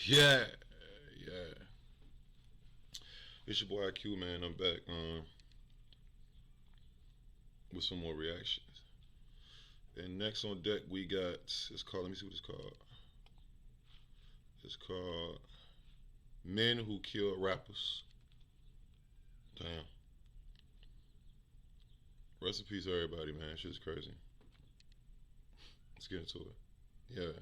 Yeah, yeah. It's your boy IQ, man. I'm back with some more reactions. And next on deck, we got, it's called, let me see what it's called. It's called Men Who Kill Rappers. Damn. Rest in peace, everybody, man. Shit's crazy. Let's get into it. Yeah.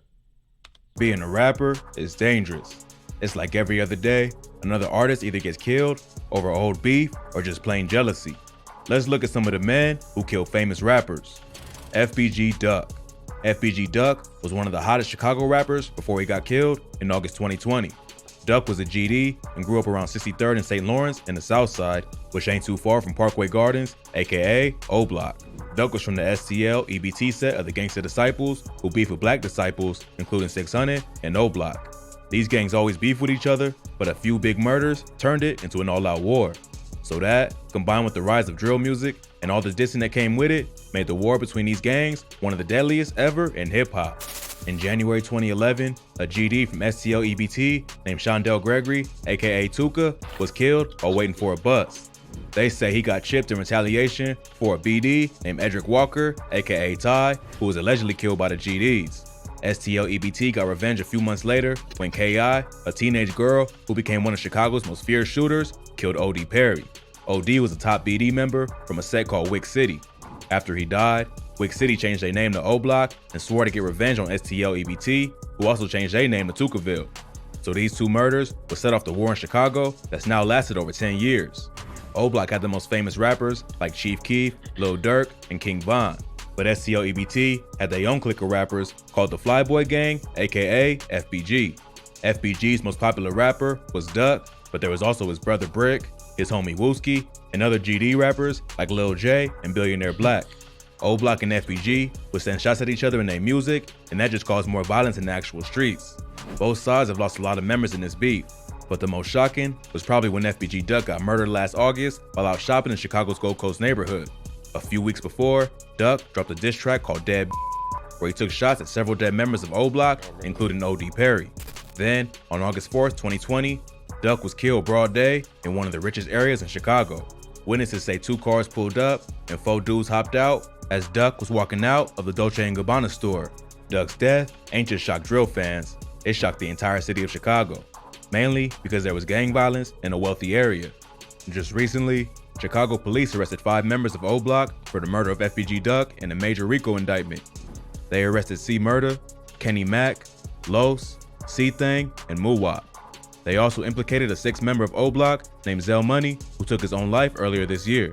Being a rapper is dangerous. It's like every other day, another artist either gets killed over old beef or just plain jealousy. Let's look at some of the men who killed famous rappers. FBG Duck. FBG Duck was one of the hottest Chicago rappers before he got killed in August 2020. Duck was a GD and grew up around 63rd and St. Lawrence in the South Side, which ain't too far from Parkway Gardens, aka O Block. Duck was from the STL EBT set of the Gangsta Disciples, who beef with black disciples, including 600 and O Block. These gangs always beef with each other, but a few big murders turned it into an all-out war. So that, combined with the rise of drill music and all the dissing that came with it, made the war between these gangs one of the deadliest ever in hip-hop. In January 2011, a GD from STL EBT named Shondell Gregory, aka Tuka, was killed while waiting for a bus. They say he got chipped in retaliation for a BD named Edric Walker, aka Ty, who was allegedly killed by the GDs. STL EBT got revenge a few months later when KI, a teenage girl who became one of Chicago's most feared shooters, killed OD Perry. OD was a top BD member from a set called Wick City. After he died, Wick City changed their name to O Block and swore to get revenge on STL EBT, who also changed their name to Tukaville. So these two murders would set off the war in Chicago that's now lasted over 10 years. O Block had the most famous rappers like Chief Keef, Lil Durk, and King Von. But STL EBT had their own clique of rappers called the Flyboy Gang, aka FBG. FBG's most popular rapper was Duck, but there was also his brother Brick, his homie Wooski, and other GD rappers like Lil J and Billionaire Black. O Block and FBG would send shots at each other in their music, and that just caused more violence in the actual streets. Both sides have lost a lot of members in this beef, but the most shocking was probably when FBG Duck got murdered last August while out shopping in Chicago's Gold Coast neighborhood. A few weeks before, Duck dropped a diss track called Dead, where he took shots at several dead members of O Block, including OD Perry. Then, on August 4th, 2020, Duck was killed broad day in one of the richest areas in Chicago. Witnesses say 2 cars pulled up and 4 dudes hopped out as Duck was walking out of the Dolce & Gabbana store. Duck's death ain't just shocked drill fans, it shocked the entire city of Chicago, mainly because there was gang violence in a wealthy area. Just recently, Chicago police arrested 5 members of O Block for the murder of FBG Duck in a major RICO indictment. They arrested C Murder, Kenny Mack, Los, C-Thang, and Muwap. They also implicated a 6th member of O Block named Zell Money, who took his own life earlier this year.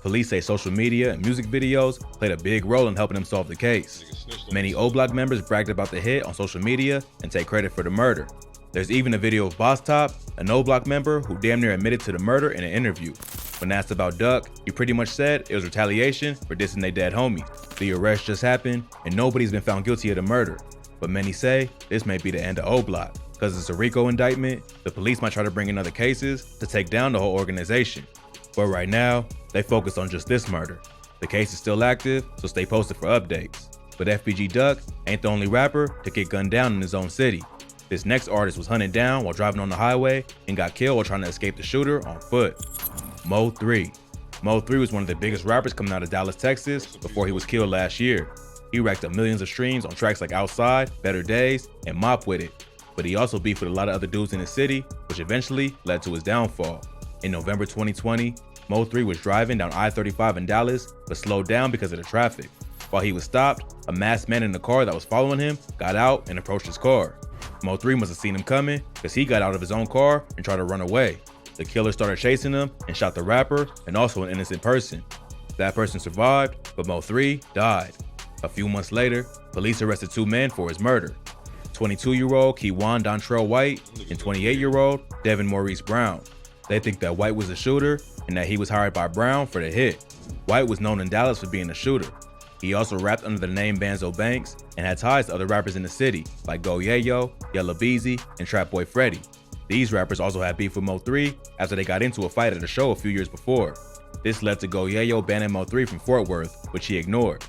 Police say social media and music videos played a big role in helping them solve the case. Many O Block members bragged about the hit on social media and take credit for the murder. There's even a video of Boss Top, an O Block member who damn near admitted to the murder in an interview. When asked about Duck, he pretty much said it was retaliation for dissing their dead homie. The arrest just happened and nobody's been found guilty of the murder. But many say this may be the end of O Block. Because it's a RICO indictment, the police might try to bring in other cases to take down the whole organization. But right now, they focus on just this murder. The case is still active, so stay posted for updates. But FBG Duck ain't the only rapper to get gunned down in his own city. This next artist was hunted down while driving on the highway and got killed while trying to escape the shooter on foot. Mo3. Mo3 was one of the biggest rappers coming out of Dallas, Texas before he was killed last year. He racked up millions of streams on tracks like Outside, Better Days, and Mop With It. But he also beefed with a lot of other dudes in the city, which eventually led to his downfall. In November 2020, Mo3 was driving down I-35 in Dallas, but slowed down because of the traffic. While he was stopped, a masked man in the car that was following him got out and approached his car. Mo3 must have seen him coming because he got out of his own car and tried to run away. The killer started chasing him and shot the rapper and also an innocent person. That person survived, but Mo3 died. A few months later, police arrested 2 men for his murder. 22-year-old Keywan Dontrell White and 28-year-old Devin Maurice Brown. They think that White was the shooter and that he was hired by Brown for the hit. White was known in Dallas for being a shooter. He also rapped under the name Banzo Banks and had ties to other rappers in the city like Go Yayo, Yella Beezy, and Trap Boy Freddy. These rappers also had beef with Mo3 after they got into a fight at a show a few years before. This led to Go Yayo banning Mo3 from Fort Worth, which he ignored.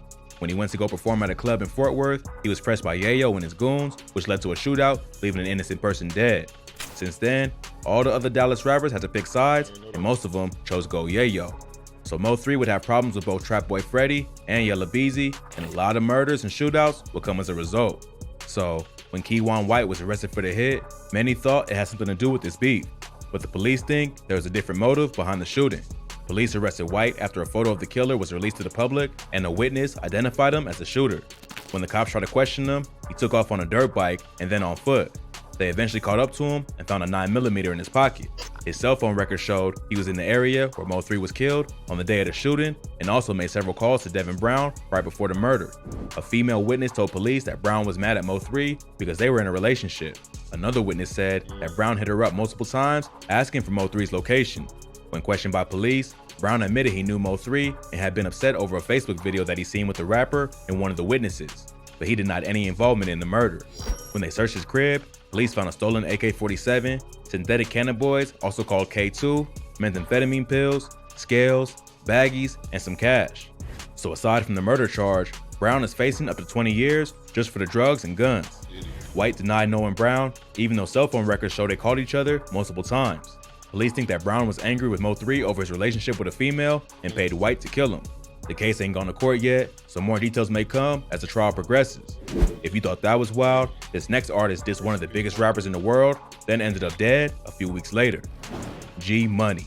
When he went to go perform at a club in Fort Worth, he was pressed by Yayo and his goons, which led to a shootout, leaving an innocent person dead. Since then, all the other Dallas rappers had to pick sides, and most of them chose Go Yayo. So Mo3 would have problems with both Trap Boy Freddy and Yella Beezy, and a lot of murders and shootouts would come as a result. So, when Keywan White was arrested for the hit, many thought it had something to do with this beef. But the police think there was a different motive behind the shooting. Police arrested White after a photo of the killer was released to the public, and a witness identified him as the shooter. When the cops tried to question him, he took off on a dirt bike and then on foot. They eventually caught up to him and found a 9mm in his pocket. His cell phone record showed he was in the area where Mo3 was killed on the day of the shooting, and also made several calls to Devin Brown right before the murder. A female witness told police that Brown was mad at Mo3 because they were in a relationship. Another witness said that Brown hit her up multiple times asking for Mo3's location. When questioned by police, Brown admitted he knew Mo3 and had been upset over a Facebook video that he seen with the rapper and one of the witnesses, but he denied any involvement in the murder. When they searched his crib, police found a stolen AK-47, synthetic cannabinoids, also called K2, methamphetamine pills, scales, baggies, and some cash. So aside from the murder charge, Brown is facing up to 20 years just for the drugs and guns. White denied knowing Brown, even though cell phone records show they called each other multiple times. Police think that Brown was angry with Mo3 over his relationship with a female and paid White to kill him. The case ain't gone to court yet, so more details may come as the trial progresses. If you thought that was wild, this next artist dissed one of the biggest rappers in the world, then ended up dead a few weeks later. G Money.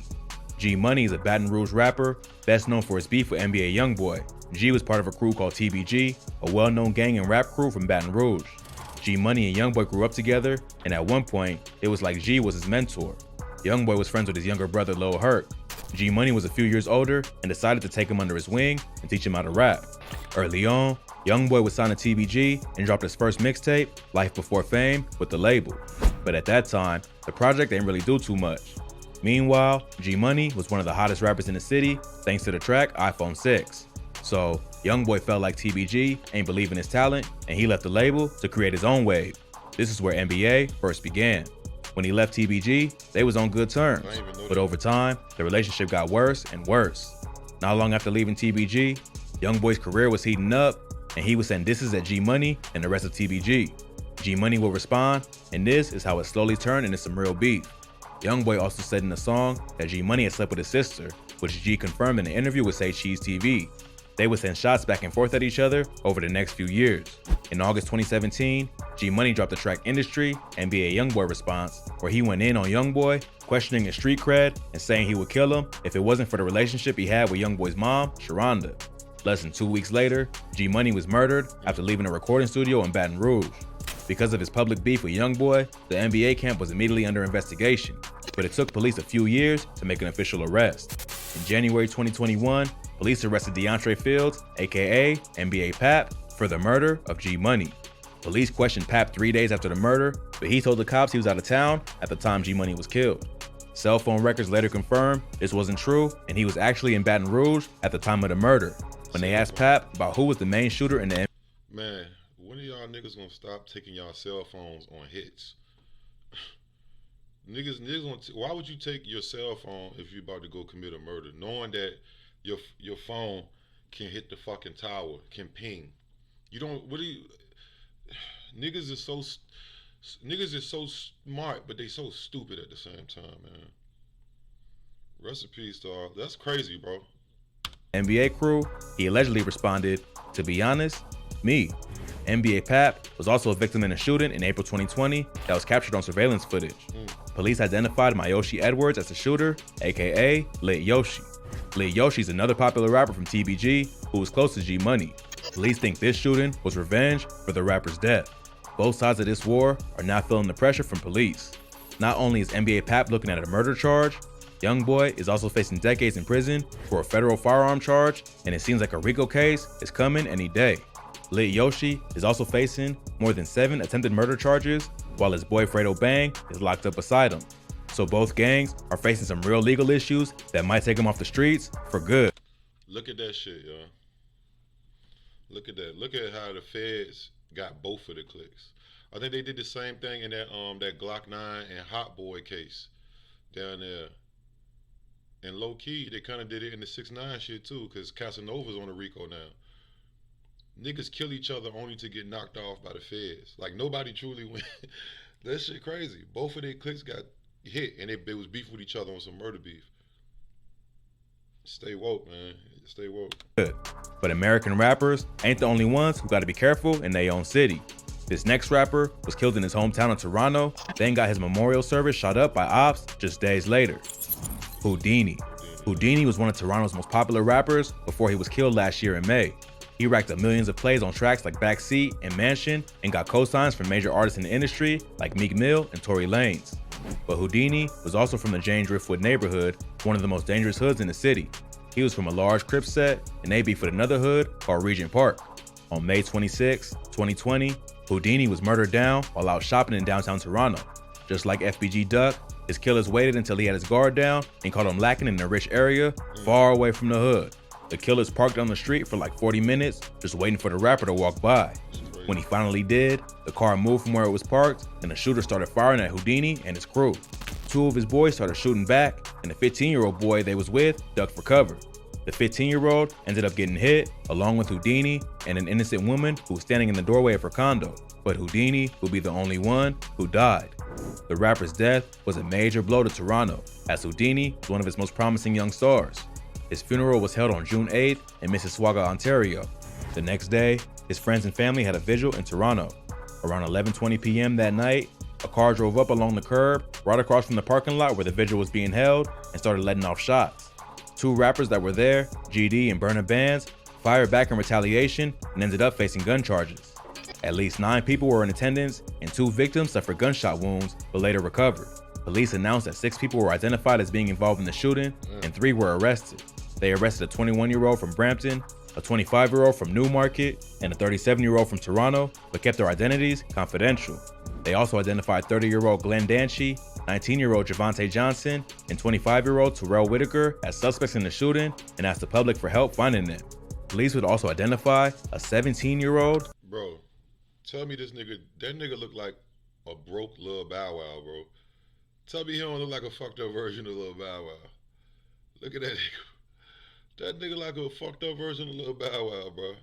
G Money is a Baton Rouge rapper, best known for his beef with NBA Youngboy. G was part of a crew called TBG, a well-known gang and rap crew from Baton Rouge. G Money and Youngboy grew up together, and at one point, it was like G was his mentor. Youngboy was friends with his younger brother Lil Herc. G Money was a few years older and decided to take him under his wing and teach him how to rap. Early on, Youngboy was signed to TBG and dropped his first mixtape, Life Before Fame, with the label. But at that time, the project didn't really do too much. Meanwhile, G Money was one of the hottest rappers in the city thanks to the track iPhone 6. So, Youngboy felt like TBG ain't believe in his talent and he left the label to create his own wave. This is where NBA first began. When he left TBG, they was on good terms, but over time, the relationship got worse and worse. Not long after leaving TBG, Youngboy's career was heating up, and he was sending disses at G Money and the rest of TBG. G Money will respond, and this is how it slowly turned into some real beef. Youngboy also said in the song that G Money had slept with his sister, which G confirmed in an interview with Say Cheese TV. They would send shots back and forth at each other over the next few years. In August 2017, G Money dropped the track Industry, NBA Youngboy response, where he went in on Youngboy, questioning his street cred and saying he would kill him if it wasn't for the relationship he had with Youngboy's mom, Sharonda. Less than 2 weeks later, G Money was murdered after leaving a recording studio in Baton Rouge. Because of his public beef with Youngboy, the NBA camp was immediately under investigation, but it took police a few years to make an official arrest. In January 2021, police arrested DeAndre Fields, aka NBA Pap, for the murder of G Money. Police questioned Pap 3 days after the murder, but he told the cops he was out of town at the time G Money was killed. Cell phone records later confirmed this wasn't true, and he was actually in Baton Rouge at the time of the murder. When they asked Pap about who was the main shooter in the Man, when are y'all niggas gonna stop taking y'all cell phones on hits? niggas why would you take your cell phone if you're about to go commit a murder, knowing that your phone can hit the fucking tower, can ping? You don't, what do you, niggas is so smart, but they so stupid at the same time, man. Rest in peace, dog. That's crazy, bro. NBA crew, he allegedly responded, "To be honest, me." NBA Pap was also a victim in a shooting in April 2020 that was captured on surveillance footage. Police identified Mayoshi Edwards as the shooter, aka Lit Yoshi. Lit Yoshi is another popular rapper from TBG who was close to G Money. Police think this shooting was revenge for the rapper's death. Both sides of this war are now feeling the pressure from police. Not only is NBA Pap looking at a murder charge, Youngboy is also facing decades in prison for a federal firearm charge, and it seems like a RICO case is coming any day. Lit Yoshi is also facing more than 7 attempted murder charges, while his boy Fredo Bang is locked up beside him. So both gangs are facing some real legal issues that might take them off the streets for good. Look at that shit, y'all. Look at that. Look at how the feds got both of the clicks. I think they did the same thing in that Glock 9 and Hot Boy case down there. And low key, they kind of did it in the 6ix9ine shit too, because Casanova's on the RICO now. Niggas kill each other only to get knocked off by the feds. Like nobody truly win. That shit crazy. Both of their cliques got hit and they was beef with each other on some murder beef. Stay woke, man. Stay woke. Good. But American rappers ain't the only ones who gotta be careful in their own city. This next rapper was killed in his hometown of Toronto, then got his memorial service shot up by ops just days later. Houdini. Houdini was one of Toronto's most popular rappers before he was killed last year in May. He racked up millions of plays on tracks like Backseat and Mansion and got cosigns from major artists in the industry like Meek Mill and Tory Lanez. But Houdini was also from the Jane Driftwood neighborhood, one of the most dangerous hoods in the city. He was from a large Crip set and they beefed with another hood called Regent Park. On May 26, 2020, Houdini was murdered down while out shopping in downtown Toronto. Just like FBG Duck, his killers waited until he had his guard down and caught him lacking in a rich area far away from the hood. The killers parked on the street for like 40 minutes, just waiting for the rapper to walk by. When he finally did, the car moved from where it was parked and the shooter started firing at Houdini and his crew. Two of his boys started shooting back and the 15-year-old boy they was with ducked for cover. The 15-year-old ended up getting hit along with Houdini and an innocent woman who was standing in the doorway of her condo, but Houdini would be the only one who died. The rapper's death was a major blow to Toronto, as Houdini was one of its most promising young stars. His funeral was held on June 8th in Mississauga, Ontario. The next day, his friends and family had a vigil in Toronto. Around 11:20 p.m. that night, a car drove up along the curb right across from the parking lot where the vigil was being held and started letting off shots. Two rappers that were there, GD and Burna Bands, fired back in retaliation and ended up facing gun charges. At least 9 people were in attendance and 2 victims suffered gunshot wounds but later recovered. Police announced that 6 people were identified as being involved in the shooting and 3 were arrested. They arrested a 21-year-old from Brampton, a 25-year-old from Newmarket, and a 37-year-old from Toronto, but kept their identities confidential. They also identified 30-year-old Glenn Danchi, 19-year-old Javante Johnson, and 25-year-old Terrell Whitaker as suspects in the shooting and asked the public for help finding them. Police would also identify a 17-year-old. Bro, tell me that nigga look like a broke Lil Bow Wow, bro. Tell me he don't look like a fucked up version of Lil Bow Wow. Look at that nigga. That nigga like a fucked up version of Lil Bow Wow, bro.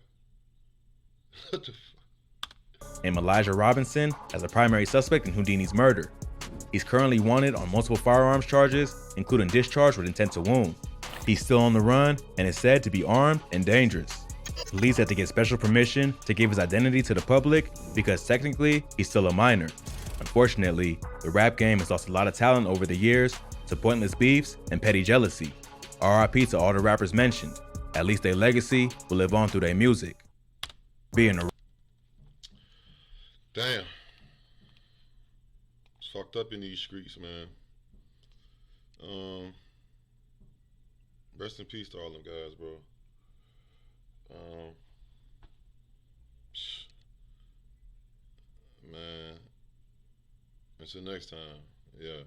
What the fuck? And Elijah Robinson as a primary suspect in Houdini's murder. He's currently wanted on multiple firearms charges, including discharge with intent to wound. He's still on the run and is said to be armed and dangerous. Police had to get special permission to give his identity to the public because technically he's still a minor. Unfortunately, the rap game has lost a lot of talent over the years to pointless beefs and petty jealousy. RIP to all the rappers mentioned. At least their legacy will live on through their music. Being a Damn. It's fucked up in these streets, man. Rest in peace to all them guys, bro. Man. Until next time. Yeah.